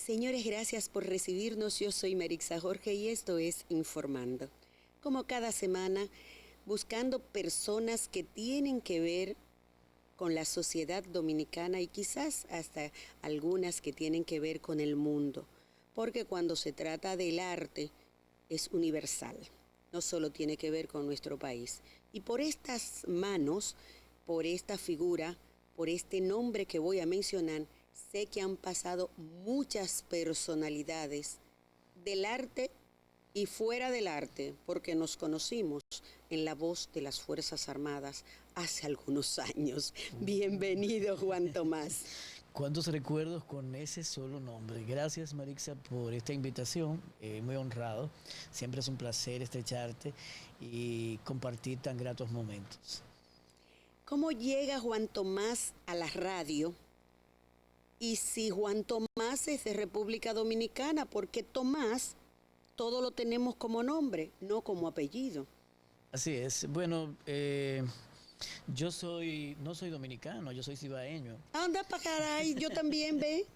Señores, gracias por recibirnos. Yo soy Marixa Jorge y esto es Informando. Como cada semana, buscando personas que tienen que ver con la sociedad dominicana y quizás hasta algunas que tienen que ver con el mundo. Porque cuando se trata del arte, es universal. No solo tiene que ver con nuestro país. Y por estas manos, por esta figura, por este nombre que voy a mencionar, sé que han pasado muchas personalidades del arte y fuera del arte, porque nos conocimos en La Voz de las Fuerzas Armadas hace algunos años. Bienvenido, Juan Tomás. ¿Cuántos recuerdos con ese solo nombre? Gracias, Marixa, por esta invitación. Muy honrado. Siempre es un placer estrecharte y compartir tan gratos momentos. ¿Cómo llega Juan Tomás a la radio? Y si Juan Tomás es de República Dominicana, porque Tomás todo lo tenemos como nombre, no como apellido. Así es. Bueno, no soy dominicano, yo soy cibaeño. Anda pa' caray, yo también, ve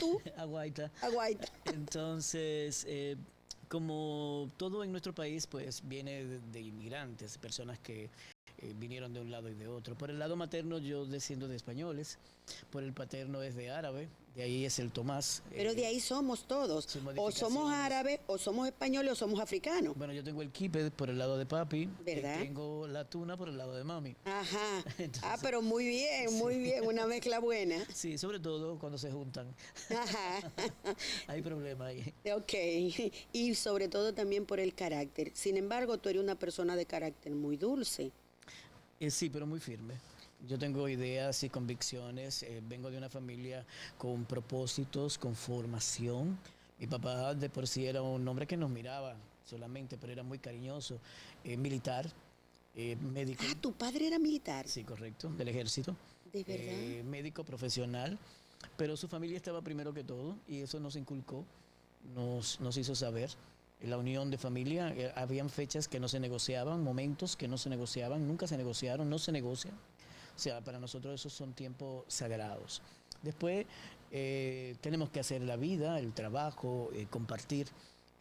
tú. Aguaita. Aguaita. Entonces, como todo en nuestro país, pues viene de inmigrantes, personas que vinieron de un lado y de otro. Por el lado materno yo desciendo de españoles, por el paterno es de árabe, de ahí es el Tomás. Pero de ahí somos todos, o somos árabes, o somos españoles, o somos africanos. Bueno, yo tengo el kipe por el lado de papi, ¿verdad? Tengo la tuna por el lado de mami. Ajá, pero muy bien, una mezcla buena. Sí, sobre todo cuando se juntan. Ajá. Hay problema ahí. Ok, y sobre todo también por el carácter. Sin embargo, tú eres una persona de carácter muy dulce. Sí, pero muy firme. Yo tengo ideas y convicciones, vengo de una familia con propósitos, con formación. Mi papá de por sí era un hombre que nos miraba solamente, pero era muy cariñoso, militar, médico. Ah, ¿tu padre era militar? Sí, correcto, del ejército. ¿De verdad? Médico profesional, pero su familia estaba primero que todo y eso nos inculcó, nos hizo saber. La unión de familia, habían fechas que no se negociaban, momentos que no se negociaban, nunca se negociaron, no se negocian. O sea, para nosotros esos son tiempos sagrados. Después tenemos que hacer la vida, el trabajo, compartir.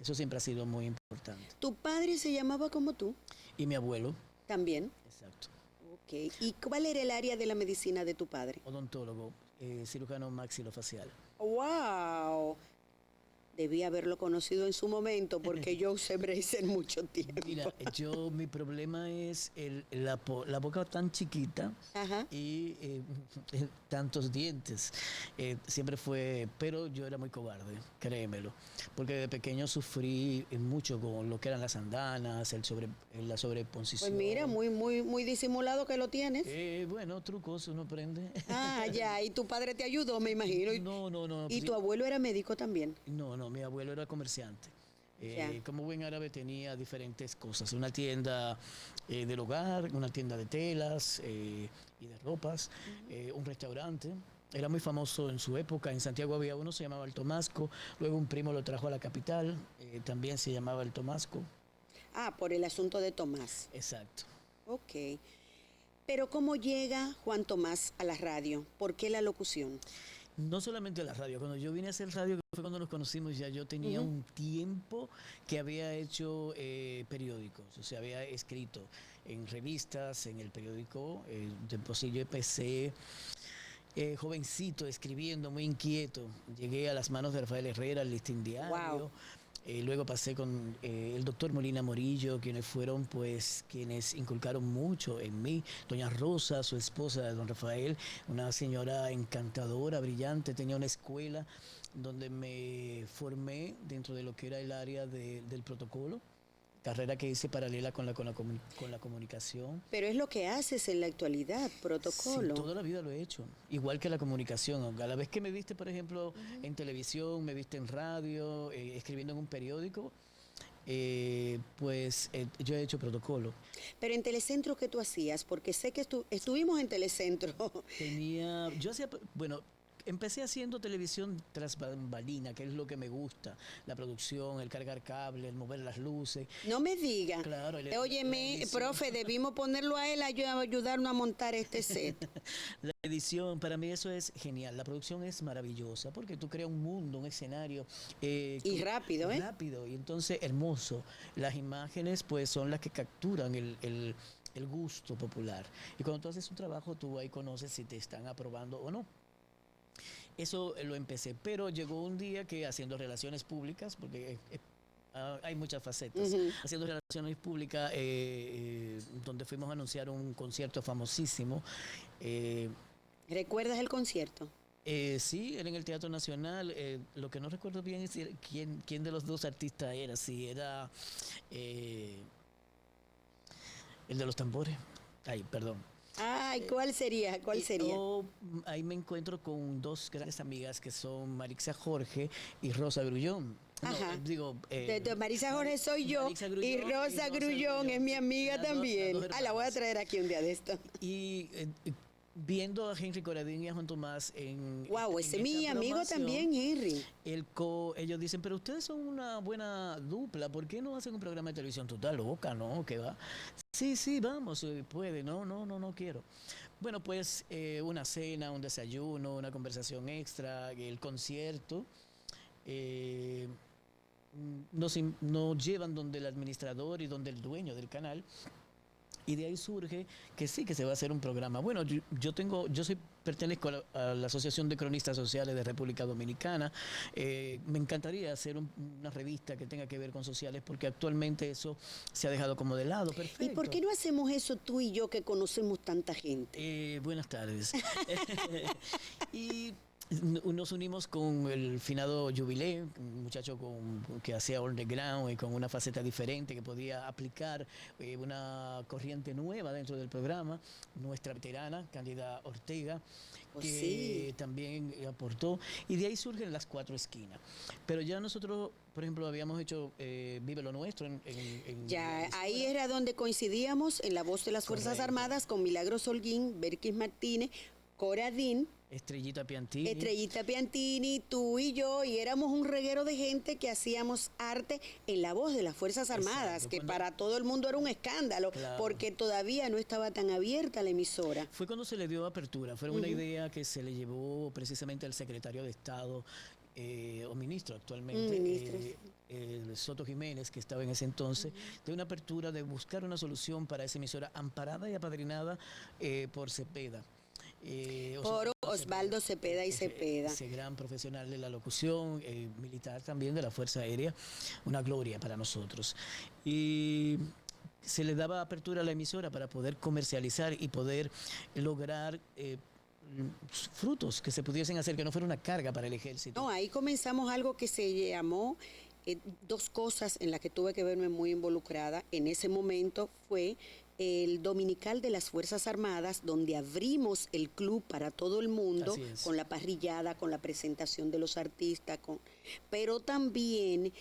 Eso siempre ha sido muy importante. ¿Tu padre se llamaba como tú? Y mi abuelo. También. Exacto. Ok. ¿Y cuál era el área de la medicina de tu padre? Odontólogo, cirujano maxilofacial. ¡Wow! Debí haberlo conocido en su momento porque yo usé braces mucho tiempo. Mira, mi problema es la boca tan chiquita. Ajá. Y tantos dientes. Siempre fue, pero yo era muy cobarde, créemelo, porque de pequeño sufrí mucho con lo que eran las andanas, la sobreposición. Pues mira, muy disimulado que lo tienes. Bueno, trucos uno aprende. Ah, ya, y tu padre te ayudó, me imagino. No. ¿Y tu abuelo era médico también? No, mi abuelo era comerciante. Como buen árabe tenía diferentes cosas, una tienda del hogar, una tienda de telas y de ropas, un restaurante. Era muy famoso en su época, en Santiago había uno, se llamaba El Tomasco, luego un primo lo trajo a la capital, también se llamaba El Tomasco. Ah, por el asunto de Tomás. Exacto. Ok. Pero ¿cómo llega Juan Tomás a la radio? ¿Por qué la locución? No solamente la radio, cuando yo vine a hacer radio, que fue cuando nos conocimos, ya yo tenía un tiempo que había hecho periódicos, o sea, había escrito en revistas, en el periódico, de por sí yo empecé jovencito, escribiendo, muy inquieto, llegué a las manos de Rafael Herrera, el Listín Diario. Wow. Luego pasé con el doctor Molina Morillo, quienes fueron quienes inculcaron mucho en mí. Doña Rosa, su esposa de don Rafael, una señora encantadora, brillante, tenía una escuela donde me formé dentro de lo que era el área del protocolo, carrera que hice paralela con la comunicación. Pero es lo que haces en la actualidad, protocolo. Sí, toda la vida lo he hecho, igual que la comunicación. A la vez que me viste, por ejemplo, en televisión, me viste en radio, escribiendo en un periódico, yo he hecho protocolo. Pero en Telecentro, ¿qué tú hacías? Porque sé que estuvimos en Telecentro. Yo hacía, bueno, empecé haciendo televisión tras bambalina, que es lo que me gusta, la producción, el cargar cable, el mover las luces. No me diga. Claro, Óyeme, profe, debimos ponerlo a él a ayudarnos a montar este set. La edición, para mí eso es genial. La producción es maravillosa porque tú creas un mundo, un escenario. Y rápido, ¿eh? Rápido y entonces hermoso. Las imágenes pues son las que capturan el gusto popular. Y cuando tú haces un trabajo, tú ahí conoces si te están aprobando o no. Eso lo empecé, pero llegó un día que haciendo relaciones públicas, porque hay muchas facetas, haciendo relaciones públicas, donde fuimos a anunciar un concierto famosísimo. ¿Recuerdas el concierto? Sí, era en el Teatro Nacional. Lo que no recuerdo bien es quién de los dos artistas era, si era el de los tambores. Ay, perdón. Ay, ¿cuál sería? ¿Cuál sería? Ahí me encuentro con dos grandes amigas que son Marixa Jorge y Rosa Grullón. Ajá. No, digo, de Marisa Jorge soy yo Grullón, y Rosa Grullón es mi amiga también. La voy a traer aquí un día de esto. Y viendo a Henry Coradín y a Juan Tomás en wow, ese es mi amigo también, Henry. Ellos dicen, pero ustedes son una buena dupla, ¿por qué no hacen un programa de televisión? Tú estás loca, ¿no? ¿Qué va? Sí, vamos, puede, no quiero. Bueno, pues una cena, un desayuno, una conversación extra, el concierto. Nos llevan donde el administrador y donde el dueño del canal. Y de ahí surge que sí, que se va a hacer un programa. Bueno, pertenezco a la Asociación de Cronistas Sociales de República Dominicana. Me encantaría hacer una revista que tenga que ver con sociales, porque actualmente eso se ha dejado como de lado. Perfecto. ¿Y por qué no hacemos eso tú y yo que conocemos tanta gente? Buenas tardes. Y nos unimos con el finado Jubilé, un muchacho que hacía underground y con una faceta diferente, que podía aplicar una corriente nueva dentro del programa. Nuestra veterana, Cándida Ortega, que también aportó. Y de ahí surgen las cuatro esquinas. Pero ya nosotros, por ejemplo, habíamos hecho Vive lo Nuestro. Ya, ahí era donde coincidíamos en La Voz de las Fuerzas Armadas con Milagros Holguín, Berkis Martínez, Coradín, Estrellita Piantini, tú y yo, y éramos un reguero de gente que hacíamos arte en La Voz de las Fuerzas Armadas, que para todo el mundo era un escándalo, porque todavía no estaba tan abierta la emisora. Fue cuando se le dio apertura, fue una idea que se le llevó precisamente al secretario de Estado, o ministro actualmente, Soto Jiménez, que estaba en ese entonces, de una apertura de buscar una solución para esa emisora amparada y apadrinada por Cepeda. Por Osvaldo Cepeda y Cepeda. Ese gran profesional de la locución, militar también de la Fuerza Aérea, una gloria para nosotros. Y se le daba apertura a la emisora para poder comercializar y poder lograr frutos que se pudiesen hacer, que no fuera una carga para el ejército. No, ahí comenzamos algo que se llamó, dos cosas en las que tuve que verme muy involucrada en ese momento fue el Dominical de las Fuerzas Armadas, donde abrimos el club para todo el mundo, con la parrillada, con la presentación de los artistas, pero también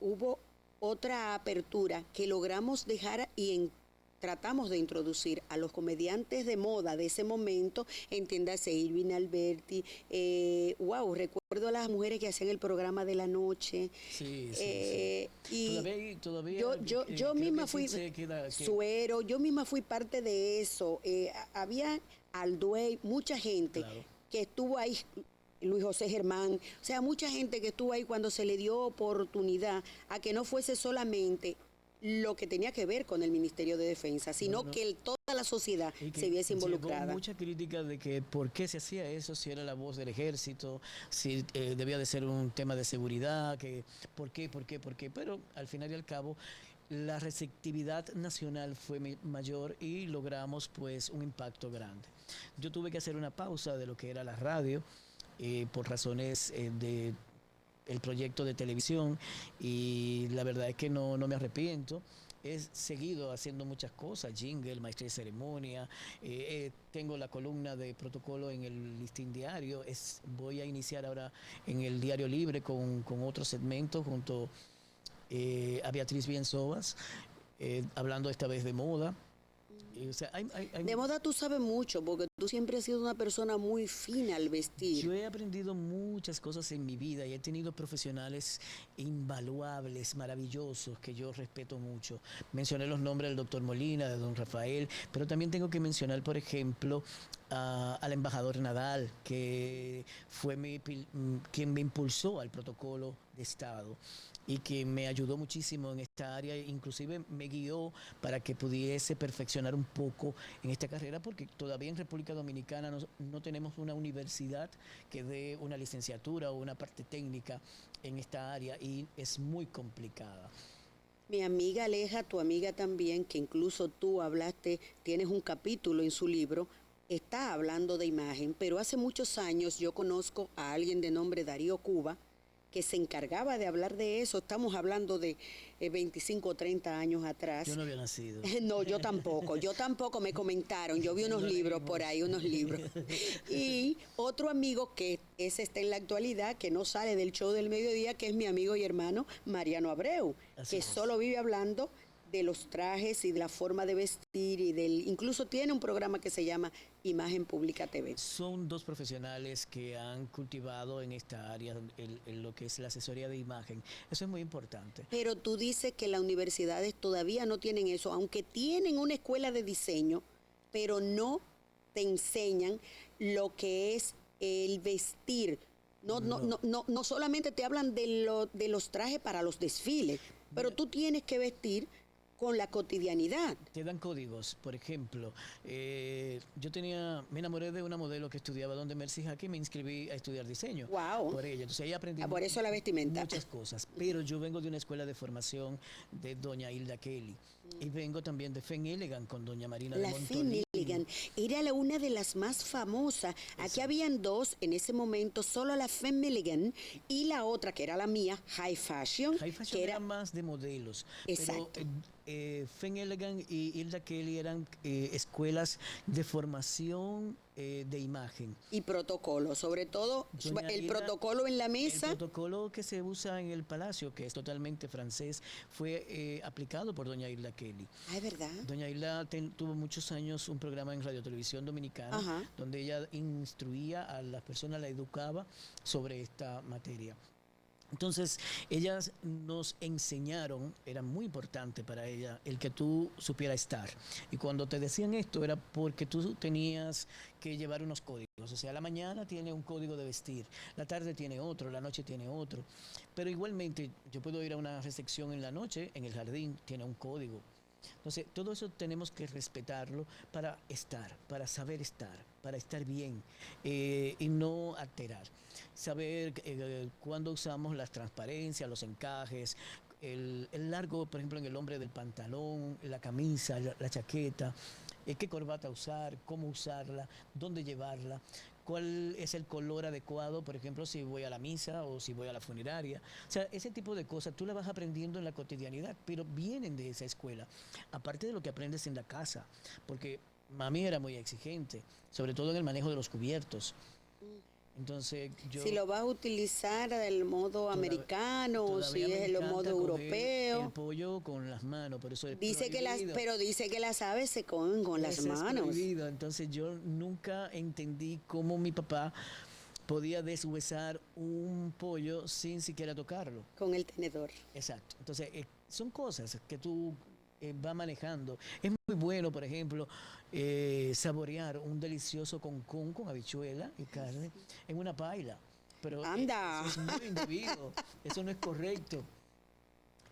hubo otra apertura que logramos dejar y tratamos de introducir a los comediantes de moda de ese momento, entiéndase Irving Alberti, recuerdo a las mujeres que hacían el programa de la noche. Sí. Y todavía yo misma fui Suero, yo misma fui parte de eso. Había Alduey, mucha gente que estuvo ahí. Luis José Germán, o sea, mucha gente que estuvo ahí cuando se le dio oportunidad a que no fuese solamente lo que tenía que ver con el Ministerio de Defensa, sino que toda la sociedad se viese involucrada. Llegó mucha crítica de que por qué se hacía eso, si era la voz del ejército, si debía de ser un tema de seguridad, que por qué, pero al final y al cabo la receptividad nacional fue mayor y logramos pues un impacto grande. Yo tuve que hacer una pausa de lo que era la radio por razones de el proyecto de televisión y la verdad es que no me arrepiento. He seguido haciendo muchas cosas, jingle, maestría de ceremonia, tengo la columna de protocolo en el Listín Diario, voy a iniciar ahora en el Diario Libre con otro segmento junto a Beatriz Bienzobas, hablando esta vez de moda. O sea, De moda tú sabes mucho, porque tú siempre has sido una persona muy fina al vestir. yo he aprendido muchas cosas en mi vida y he tenido profesionales invaluables, maravillosos, que yo respeto mucho. Mencioné los nombres del doctor Molina, de don Rafael, pero también tengo que mencionar, por ejemplo, al embajador Nadal, que fue quien me impulsó al protocolo de Estado y que me ayudó muchísimo en esta área, inclusive me guió para que pudiese perfeccionar un poco en esta carrera, porque todavía en República Dominicana no tenemos una universidad que dé una licenciatura o una parte técnica en esta área y es muy complicada. Mi amiga Aleja, tu amiga también, que incluso tú hablaste, tienes un capítulo en su libro, está hablando de imagen, pero hace muchos años yo conozco a alguien de nombre Darío Cuba, que se encargaba de hablar de eso. Estamos hablando de 25 o 30 años atrás. Yo no había nacido. No, yo tampoco me comentaron, yo vi unos libros por ahí, unos libros. Y otro amigo que ese está en la actualidad, que no sale del show del mediodía, que es mi amigo y hermano Mariano Abreu, Así que es. solo vive hablando de los trajes y de la forma de vestir y incluso tiene un programa que se llama Imagen Pública TV. Son dos profesionales que han cultivado en esta área lo que es la asesoría de imagen. Eso es muy importante. Pero tú dices que las universidades todavía no tienen eso, aunque tienen una escuela de diseño, pero no te enseñan lo que es el vestir. No solamente te hablan de los trajes para los desfiles, pero tú tienes que vestir con la cotidianidad. Te dan códigos, por ejemplo, me enamoré de una modelo que estudiaba donde Mercy Jaque y me inscribí a estudiar diseño. Wow. Por ella, entonces ahí aprendí Por eso la vestimenta. muchas cosas, pero yo vengo de una escuela de formación de doña Hilda Kelly y vengo también de Fen Elegant con doña Marina La de Fen Montolini. Elegant era una de las más famosas. Aquí habían dos en ese momento, solo la Fen Elegant y la otra, que era la mía, High Fashion. High Fashion que era más de modelos. Exacto. Pero, Fen Elegant y Hilda Kelly eran escuelas de formación de imagen. Y protocolo, sobre todo Doña el Hilda, protocolo en la mesa. El protocolo que se usa en el Palacio, que es totalmente francés, fue aplicado por doña Hilda Kelly. Ah, es verdad. Doña Hilda tuvo muchos años un programa en Radio Televisión Dominicana, Ajá. donde ella instruía a las personas, la educaba sobre esta materia. Entonces, ellas nos enseñaron, era muy importante para ella, el que tú supieras estar. Y cuando te decían esto era porque tú tenías que llevar unos códigos. O sea, la mañana tiene un código de vestir, la tarde tiene otro, la noche tiene otro. Pero igualmente, yo puedo ir a una recepción en la noche, en el jardín, tiene un código. Entonces, todo eso tenemos que respetarlo para estar, para saber estar, para estar bien y no alterar. Saber cuándo usamos las transparencias, los encajes, el largo, por ejemplo, en el hombre del pantalón, la camisa, la chaqueta, qué corbata usar, cómo usarla, dónde llevarla, cuál es el color adecuado, por ejemplo, si voy a la misa o si voy a la funeraria. O sea, ese tipo de cosas tú las vas aprendiendo en la cotidianidad, pero vienen de esa escuela. Aparte de lo que aprendes en la casa, porque mami era muy exigente, sobre todo en el manejo de los cubiertos. Entonces, si lo vas a utilizar del modo americano o si es el modo europeo. El pollo con las manos, por eso es dice que las aves se comen con las manos. Prohibido. Entonces yo nunca entendí cómo mi papá podía deshuesar un pollo sin siquiera tocarlo. Con el tenedor. Exacto. Entonces son cosas que tú vas manejando. Es muy bueno, por ejemplo, saborear un delicioso concón con habichuela y carne en una paila. Pero ¡anda! Eso es muy indebido. Eso no es correcto.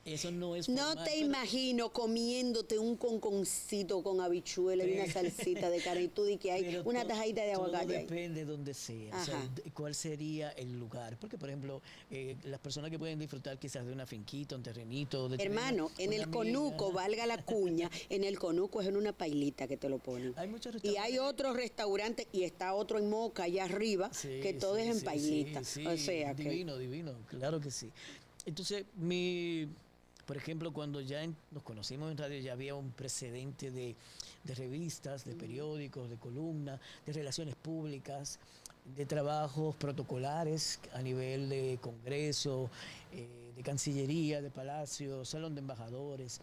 Eso no es formal, no te imagino comiéndote un conconcito con habichuela y una salsita de carne y tú di que hay una tajadita de aguacate. Todo depende de donde sea, o sea, cuál sería el lugar. Porque, por ejemplo, las personas que pueden disfrutar quizás de una finquita, un terrenito. De hermano, en el conuco, valga la cuña, en el conuco es en una pailita que te lo ponen. Hay muchos restaurantes. Y hay otros restaurantes y está otro en Moca, allá arriba, que todo es en pailita. O sea, divino, divino, claro que sí. Entonces, por ejemplo, cuando ya nos conocimos en radio, ya había un precedente de revistas, de periódicos, de columnas, de relaciones públicas, de trabajos protocolares a nivel de Congreso, de Cancillería, de Palacio, Salón de Embajadores.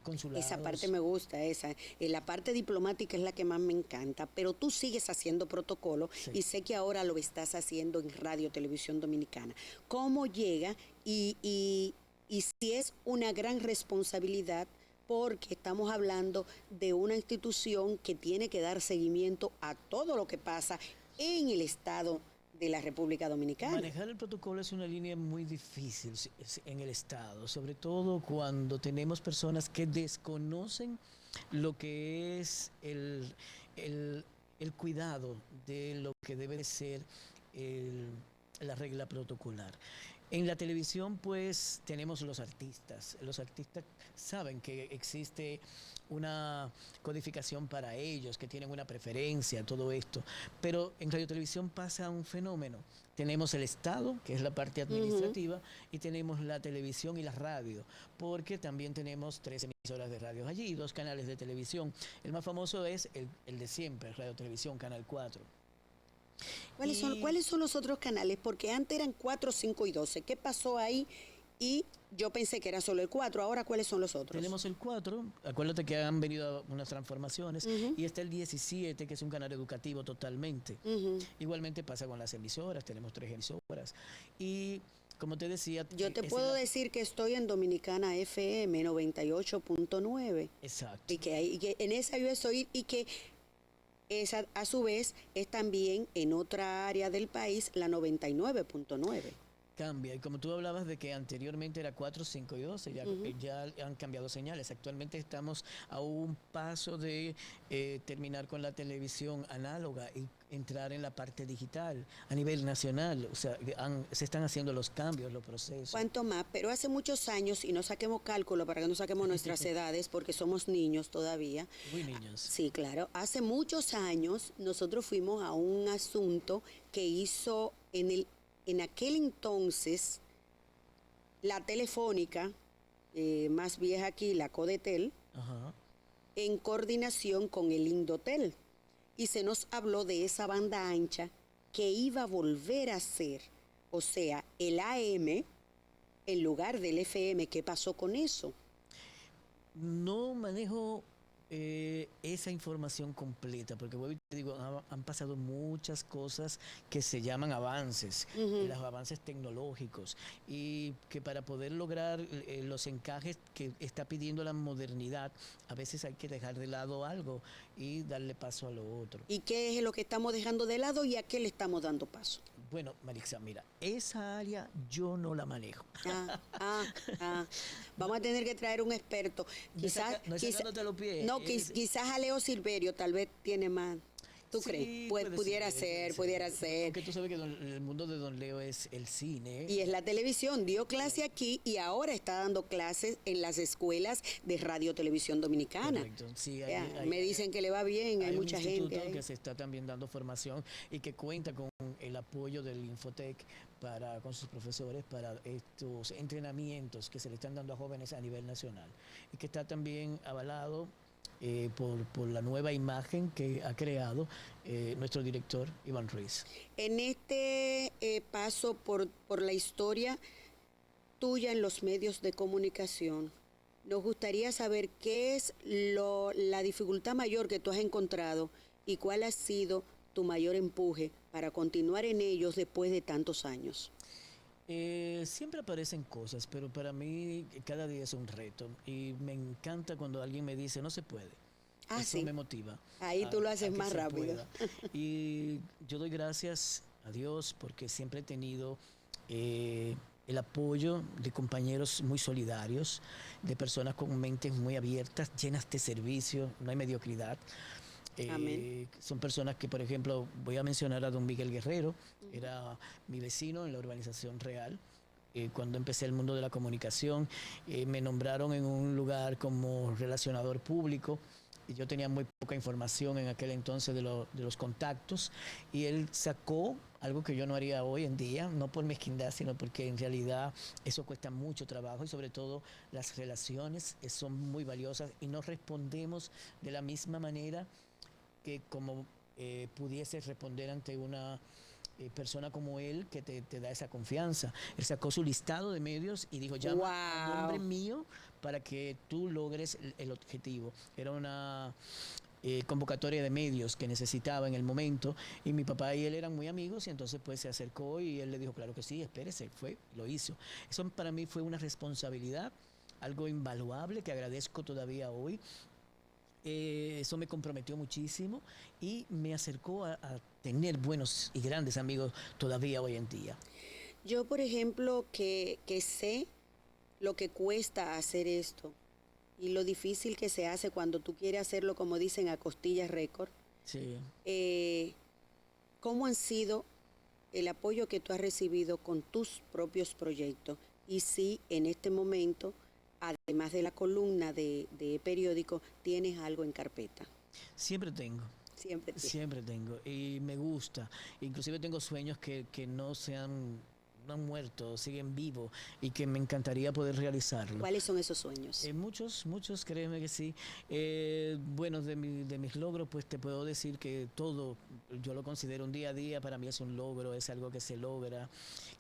consulados. Esa parte me gusta, esa. La parte diplomática es la que más me encanta, pero tú sigues haciendo protocolo Sí. y sé que ahora lo estás haciendo en Radio Televisión Dominicana. ¿Cómo llega y si es una gran responsabilidad? Porque estamos hablando de una institución que tiene que dar seguimiento a todo lo que pasa en el Estado de la República Dominicana. Manejar el protocolo es una línea muy difícil en el Estado, sobre todo cuando tenemos personas que desconocen lo que es el cuidado de lo que debe de ser el- la regla protocolar. En la televisión, pues, tenemos los artistas. Los artistas saben que existe una codificación para ellos, que tienen una preferencia, todo esto. Pero en radio televisión pasa un fenómeno. Tenemos el Estado, que es la parte administrativa, y tenemos la televisión y la radio, porque también tenemos 3 emisoras de radio allí y 2 canales de televisión. El más famoso es el de siempre, Radio Televisión, Canal 4. ¿Cuáles son los otros canales? Porque antes eran 4, 5 y 12. ¿Qué pasó ahí? Y yo pensé que era solo el 4. Ahora, ¿cuáles son los otros? Tenemos el 4, acuérdate que han venido unas transformaciones, y está el 17, que es un canal educativo totalmente. Igualmente pasa con las emisoras, tenemos 3 emisoras. Y como te decía... Yo te puedo decir que estoy en Dominicana FM 98.9. Exacto. Y que en esa yo estoy y que esa a su vez es también en otra área del país la 99.9. Cambia, y como tú hablabas de que anteriormente era 4, 5 y 12, ya han cambiado señales. Actualmente estamos a un paso de terminar con la televisión análoga y entrar en la parte digital a nivel nacional. O sea, se están haciendo los cambios, los procesos. ¿Cuánto más? Pero hace muchos años, y no saquemos cálculo para que no saquemos nuestras edades, porque somos niños todavía. Muy niños. Sí, claro. Hace muchos años nosotros fuimos a un asunto que hizo en aquel entonces la Telefónica, más vieja aquí, la Codetel, Ajá. en coordinación con el Indotel. Y se nos habló de esa banda ancha que iba a volver a ser, o sea, el AM en lugar del FM. ¿Qué pasó con eso? No manejo esa información completa, porque vuelvo y te digo, han pasado muchas cosas que se llaman avances, los avances tecnológicos, y que para poder lograr los encajes que está pidiendo la modernidad, a veces hay que dejar de lado algo y darle paso a lo otro. ¿Y qué es lo que estamos dejando de lado y a qué le estamos dando paso? Bueno, Marixa, mira, esa área yo no la manejo. Vamos a tener que traer un experto. Sacándote los pies. Quizás a Leo Silverio tal vez tiene más. ¿Tú Sí, crees? pudiera Pudiera ser. Aunque tú sabes que el mundo de Don Leo es el cine. Y es la televisión. Dio clase aquí y ahora está dando clases en las escuelas de Radio Televisión Dominicana. Correcto. Sí, Me dicen que le va bien, hay mucha gente. Hay un instituto ahí que se está también dando formación y que cuenta con el apoyo del Infotec con sus profesores para estos entrenamientos que se le están dando a jóvenes a nivel nacional. Y que está también avalado por la nueva imagen que ha creado nuestro director Iván Ruiz. En este paso por la historia tuya en los medios de comunicación, nos gustaría saber qué es la dificultad mayor que tú has encontrado y cuál ha sido tu mayor empuje para continuar en ellos después de tantos años. Siempre aparecen cosas, pero para mí cada día es un reto y me encanta cuando alguien me dice no se puede. Eso sí. me motiva. Ahí tú lo haces más rápido. Y yo doy gracias a Dios porque siempre he tenido el apoyo de compañeros muy solidarios, de personas con mentes muy abiertas, llenas de servicio, no hay mediocridad. Son personas que, por ejemplo, voy a mencionar a don Miguel Guerrero, era mi vecino en la urbanización Real. Cuando empecé el mundo de la comunicación, me nombraron en un lugar como relacionador público y yo tenía muy poca información en aquel entonces de los contactos, y él sacó algo que yo no haría hoy en día, no por mezquindad, sino porque en realidad eso cuesta mucho trabajo y sobre todo las relaciones son muy valiosas y no respondemos de la misma manera que como pudiese responder ante una persona como él que te da esa confianza. Él sacó su listado de medios y dijo, llama a nombre mío para que tú logres el objetivo. Era una convocatoria de medios que necesitaba en el momento, y mi papá y él eran muy amigos, y entonces pues se acercó y él le dijo, claro que sí, espérese, fue, lo hizo. Eso para mí fue una responsabilidad, algo invaluable que agradezco todavía hoy. Eso me comprometió muchísimo y me acercó a tener buenos y grandes amigos todavía hoy en día. Yo, por ejemplo, que sé lo que cuesta hacer esto y lo difícil que se hace cuando tú quieres hacerlo, como dicen, a costillas récord. Sí. ¿Cómo han sido el apoyo que tú has recibido con tus propios proyectos? Y si en este momento, además de la columna de periódico, tienes algo en carpeta. Siempre tengo. Siempre tengo. Y me gusta. Inclusive tengo sueños que no han muerto, siguen vivos, y que me encantaría poder realizarlo. ¿Cuáles son esos sueños? Muchos, créeme que sí. Bueno, de mis logros, pues te puedo decir que todo, yo lo considero un día a día, para mí es un logro, es algo que se logra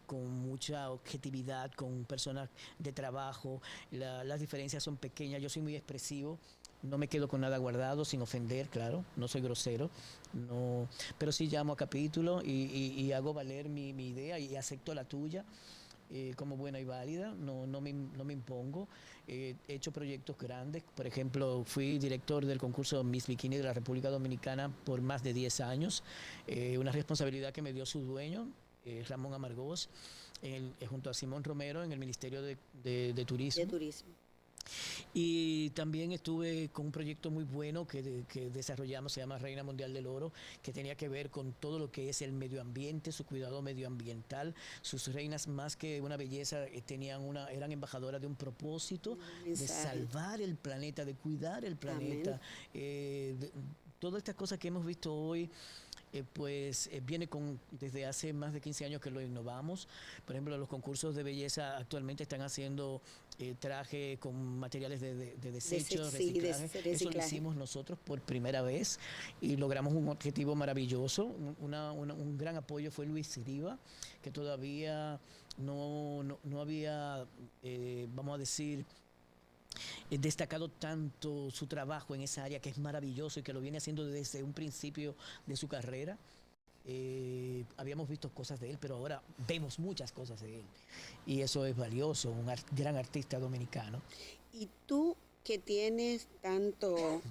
con mucha objetividad, con personas de trabajo. Las diferencias son pequeñas, yo soy muy expresivo. No me quedo con nada guardado, sin ofender, claro, no soy grosero, no, pero sí llamo a capítulo y hago valer mi idea y acepto la tuya como buena y válida, no me impongo. He hecho proyectos grandes, por ejemplo, fui director del concurso Miss Bikini de la República Dominicana por más de 10 años, una responsabilidad que me dio su dueño, Ramón Amargós, junto a Simón Romero en el Ministerio de Turismo. De Turismo. Y también estuve con un proyecto muy bueno que desarrollamos, se llama Reina Mundial del Oro, que tenía que ver con todo lo que es el medio ambiente, su cuidado medioambiental. Sus reinas, más que una belleza, eran embajadoras de un propósito, de salvar el planeta, de cuidar el planeta. Todas estas cosas que hemos visto hoy, viene desde hace más de 15 años que lo innovamos. Por ejemplo, los concursos de belleza actualmente están haciendo traje con materiales de desecho, reciclaje. Eso lo hicimos nosotros por primera vez y logramos un objetivo maravilloso. Un gran apoyo fue Luis Riva, que todavía no había, vamos a decir, destacado tanto su trabajo en esa área, que es maravilloso y que lo viene haciendo desde un principio de su carrera. Habíamos visto cosas de él, pero ahora vemos muchas cosas de él, y eso es valioso, un gran artista dominicano. Y tú, que tienes tanto,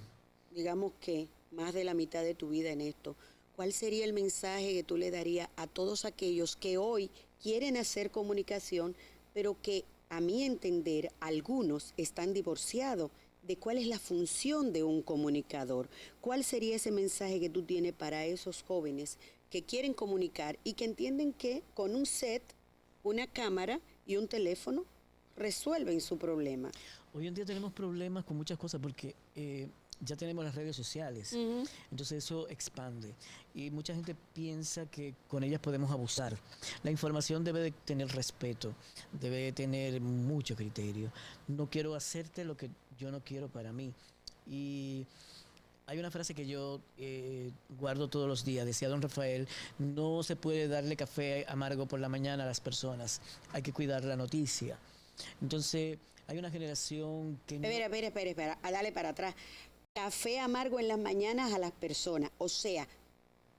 digamos que más de la mitad de tu vida en esto, ¿cuál sería el mensaje que tú le darías a todos aquellos que hoy quieren hacer comunicación, pero que, a mi entender, algunos están divorciados de cuál es la función de un comunicador? ¿Cuál sería ese mensaje que tú tienes para esos jóvenes que quieren comunicar y que entienden que con un set, una cámara y un teléfono resuelven su problema? Hoy en día tenemos problemas con muchas cosas porque ya tenemos las redes sociales, entonces eso expande y mucha gente piensa que con ellas podemos abusar. La información debe de tener respeto, debe de tener mucho criterio. No quiero hacerte lo que yo no quiero para mí. Y hay una frase que yo guardo todos los días, decía don Rafael: no se puede darle café amargo por la mañana a las personas, hay que cuidar la noticia. Entonces hay una generación que no... Espera, dale para atrás. Café amargo en las mañanas a las personas, o sea,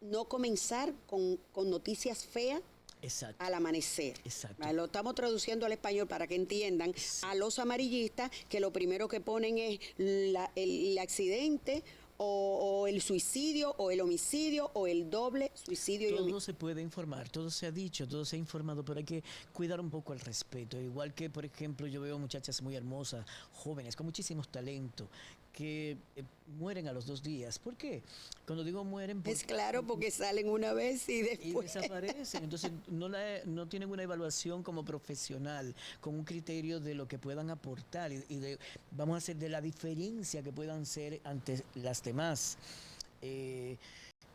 no comenzar con noticias feas. Exacto. Al amanecer. Exacto. Lo estamos traduciendo al español para que entiendan. Sí. A los amarillistas, que lo primero que ponen es el accidente o el suicidio o el homicidio o el doble suicidio. Todo se puede informar, todo se ha dicho, todo se ha informado, pero hay que cuidar un poco el respeto. Igual que, por ejemplo, yo veo muchachas muy hermosas, jóvenes, con muchísimos talentos, que mueren a los 2 días. ¿Por qué? Cuando digo mueren... Es claro, porque salen una vez y después... Y desaparecen. Entonces no tienen una evaluación como profesional, con un criterio de lo que puedan aportar y vamos a hacer de la diferencia que puedan ser ante las demás.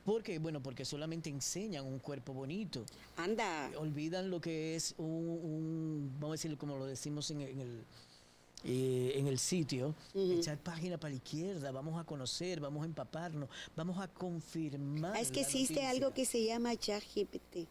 Porque solamente enseñan un cuerpo bonito. Anda. Olvidan lo que es vamos a decir, como lo decimos en el sitio, echar página para la izquierda, vamos a conocer, vamos a empaparnos, vamos a confirmar. Es que existe algo que se llama ChatGPT.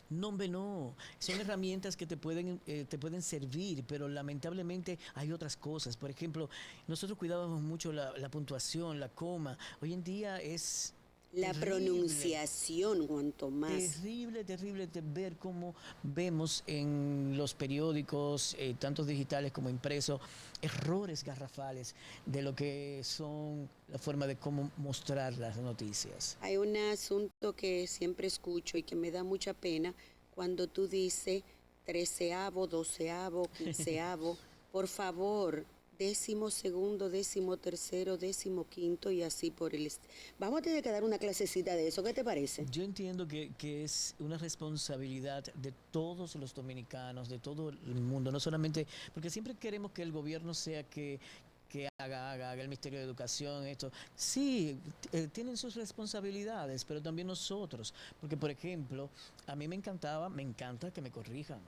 No, hombre, no. Son herramientas que te pueden servir, pero lamentablemente hay otras cosas. Por ejemplo, nosotros cuidábamos mucho la puntuación, la coma. Hoy en día es La terrible. pronunciación, Juan Tomás. Terrible, terrible de ver cómo vemos en los periódicos, tanto digitales como impresos, errores garrafales de lo que son la forma de cómo mostrar las noticias. Hay un asunto que siempre escucho y que me da mucha pena cuando tú dices treceavo, doceavo, quinceavo. Por favor, 12º, 13º, 15º y así por el... Vamos a tener que dar una clasecita de eso, ¿qué te parece? Yo entiendo que es una responsabilidad de todos los dominicanos, de todo el mundo, no solamente, porque siempre queremos que el gobierno sea que haga el Ministerio de Educación, esto. Sí, tienen sus responsabilidades, pero también nosotros, porque por ejemplo, a mí me encanta que me corrijan.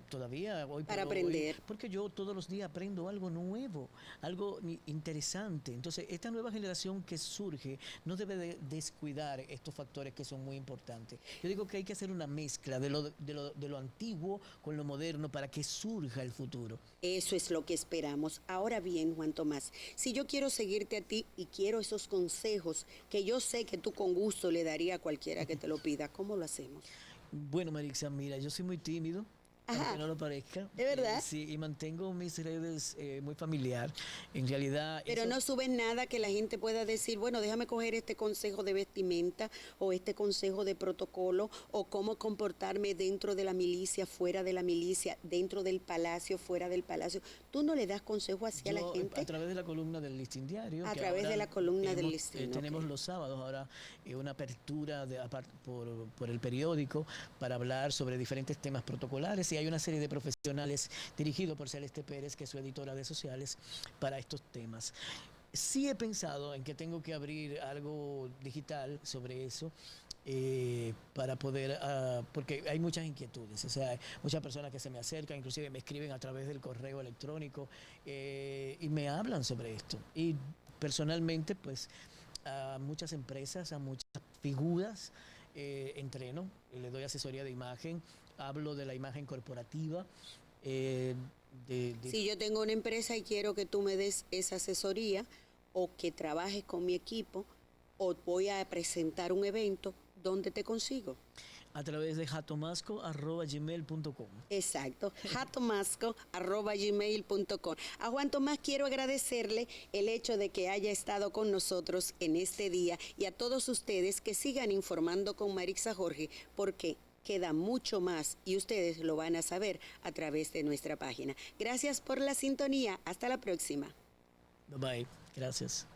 Todavía hoy por Para hoy, aprender. porque yo todos los días aprendo algo nuevo, algo interesante. Entonces, esta nueva generación que surge no debe de descuidar estos factores que son muy importantes. Yo digo que hay que hacer una mezcla de lo antiguo con lo moderno para que surja el futuro. Eso es lo que esperamos. Ahora bien, Juan Tomás, si yo quiero seguirte a ti y quiero esos consejos que yo sé que tú con gusto le daría a cualquiera que te lo pida, ¿cómo lo hacemos? Bueno, Marixa, mira, yo soy muy tímido, aunque Ajá, no lo parezca. ¿de verdad? Sí, y mantengo mis redes muy familiar. En realidad, Pero eso no suben nada que la gente pueda decir, bueno, déjame coger este consejo de vestimenta o este consejo de protocolo o cómo comportarme dentro de la milicia, fuera de la milicia, dentro del palacio, fuera del palacio. ¿Tú no le das consejo así a la yo, a gente? través de la columna del Listín Diario, A que través de ahora la columna del listín, tenemos ok. los sábados ahora una apertura por el periódico para hablar sobre diferentes temas protocolares y hay una serie de profesionales dirigidos por Celeste Pérez, que es su editora de sociales, para estos temas. Sí he pensado en que tengo que abrir algo digital sobre eso, para poder, porque hay muchas inquietudes, o sea, hay muchas personas que se me acercan, inclusive me escriben a través del correo electrónico, y me hablan sobre esto. Y personalmente, pues, a muchas empresas, a muchas figuras, entreno, le doy asesoría de imagen, hablo de la imagen corporativa, eh, de Si yo tengo una empresa y quiero que tú me des esa asesoría o que trabajes con mi equipo o voy a presentar un evento, ¿dónde te consigo? a través de jatomasco@gmail.com. Exacto, jatomasco@gmail.com. A Juan Tomás quiero agradecerle el hecho de que haya estado con nosotros en este día y a todos ustedes que sigan informando con Marixa Jorge porque queda mucho más y ustedes lo van a saber a través de nuestra página. Gracias por la sintonía. Hasta la próxima. Bye bye. Gracias.